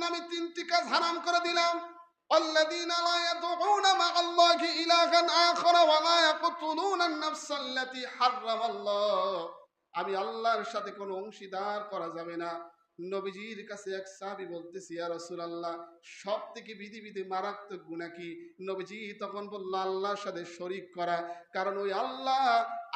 আমি তিনটি কাজ হারাম করে দিলাম। الذين لا يدعون مع الله إلها آخر ولا يقتلون النفس التي حرم الله। আমি আল্লাহর সাথে কোনো অংশীদার করা যাবে না। নবীজির কাছে এক সাহাবী বলতেছি, ইয়া রাসূলুল্লাহ, সব থেকে বিধি মারাত্মক গুনাহ কি? নবীজি তখন বলল, আল্লাহর সাথে শরীক করা। কারণ ওই আল্লাহ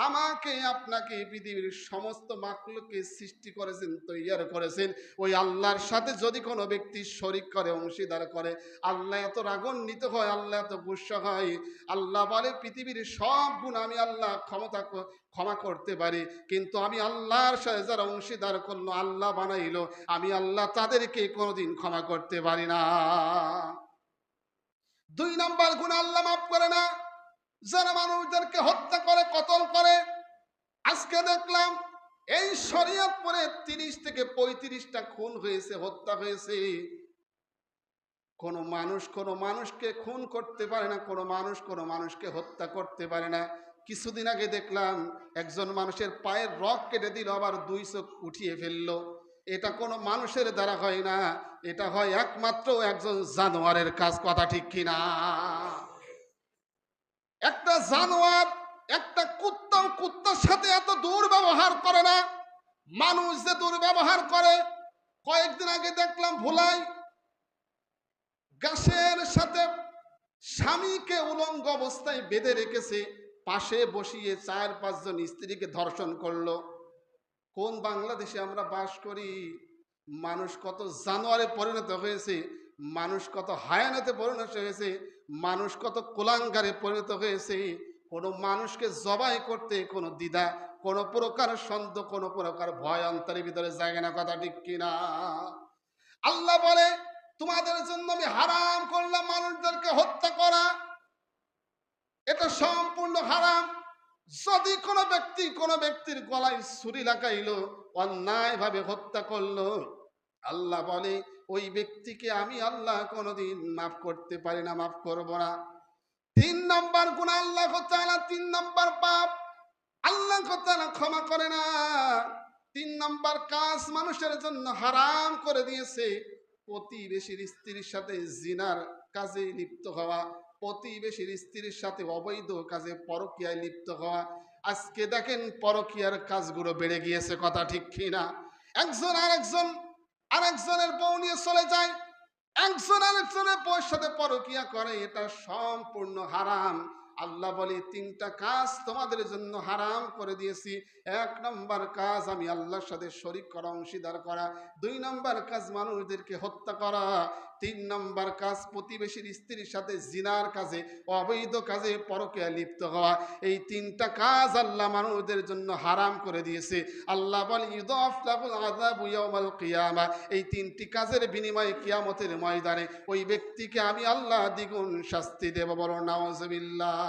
আমাকে আপনাকে পৃথিবীর সমস্ত মাখলুককে সৃষ্টি করেছেন, তৈরি করেছেন। ওই আল্লাহর সাথে যদি কোনো ব্যক্তি শরীক করে, অংশীদার করে, আল্লাহ এত রাগান্বিত হয়, আল্লাহ এত গুসা হয়। আল্লাহ বলে পৃথিবীর সব গুণ আমি আল্লাহ ক্ষমা করতে পারি, কিন্তু আমি আল্লাহর সাথে যারা অংশীদার করলো, আল্লাহ বানাইলো, আমি আল্লাহ তাদেরকে কোনোদিন ক্ষমা করতে পারি না। 2 নম্বর গুণ আল্লাহ মাফ করে না, যারা মানুষদেরকে হত্যা করে, কতল করে। আজকে দেখলাম এই শরীয়ত পরে 30 থেকে 35টা খুন হয়েছে, হত্যা হয়েছে। কোনো মানুষকে খুন করতে পারে না, কোনো মানুষকে হত্যা করতে পারে না। কিছুদিন আগে দেখলাম একজন মানুষের পায়ের রগ কেটে দিল, আবার 2 চোখ উঠিয়ে ফেললো। এটা কোনো মানুষের দ্বারা হয় না, এটা হয় একমাত্র একজন জানোয়ারের কাজ। কথা ঠিক কিনা? একটা জানোয়ার, একটা কুত্তার সাথে এত দুর্ব্যবহার করে না, মানুষ যে দুর্ব্যবহার করে। কয়েকদিন আগে দেখলাম ভোলাই গাছের সাথে স্বামীকে উলঙ্গ অবস্থায় বেঁধে রেখেছে, পাশে বসিয়ে 4-5 জন স্ত্রীকে ধর্ষণ করলো। কোন বাংলাদেশে আমরা বাস করি? মানুষ কত জানোয়ারে পরিণত হয়েছে, মানুষ কত হায়ানাতে পরিণত হয়েছে, মানুষ কত কুলাঙ্গারে পরিণত হয়েছে। কোনো মানুষকে জবাই করতে কোনো দ্বিধা, কোনো প্রকার সন্দেহ, কোনো প্রকার ভয় অন্তরের ভিতরে জাগে না। কথা ঠিক কিনা? আল্লাহ বলে তোমাদের জন্য আমি হারাম করলাম মানুষদেরকে হত্যা করা। এটা সম্পূর্ণ হারাম। যদি কোনো ব্যক্তির গলায় ছুরি লাগাইলো, অন্যায় ভাবে হত্যা করলো, আল্লাহ বলে ওই ব্যক্তিকে আমি আল্লাহ কোনোদিন মাফ করতে পারি না, মাফ করব না। 3 নম্বর গুনাহ আল্লাহ তাআলা, 3 নম্বর পাপ আল্লাহ তাআলা ক্ষমা করে না। 3 নম্বর কাজ মানুষের জন্য হারাম করে দিয়েছে, প্রতিবেশীর স্ত্রীর সাথে জিনার কাজে লিপ্ত হওয়া, প্রতিবেশীর স্ত্রীর সাথে অবৈধ কাজে পরকীয়ায় লিপ্ত হওয়া। আজকে দেখেন পরকীয়ার কাজগুলো বেড়ে গিয়েছে। কথা ঠিক কিনা? একজন আরেকজনের বউ নিয়ে চলে যায়, একজন আরেকজনের বউয়ের সাথে পরকীয়া করে, এটা সম্পূর্ণ হারাম। আল্লাহ বলে 3টা কাজ তোমাদের জন্য হারাম করে দিয়েছি। 1 নম্বর কাজ আমি আল্লাহর সাথে শরীক করা, অংশীদার করা। 2 নম্বর কাজ মানুষদেরকে হত্যা করা। 3 নম্বর কাজ প্রতিবেশীর স্ত্রীর সাথে জিনার কাজে, অবৈধ কাজে, পরকীয়া লিপ্ত হওয়া। এই 3টা কাজ আল্লাহ মানুষদের জন্য হারাম করে দিয়েছে। আল্লাহ বলে ইউদাফ লাহুল আযাবু ইয়াউমাল কিয়ামা। এই 3টি কাজের বিনিময়ে কিয়ামতের ময়দানে ওই ব্যক্তিকে আমি আল্লাহ দ্বিগুণ শাস্তি দেব। বলো নাউজুবিল্লাহ।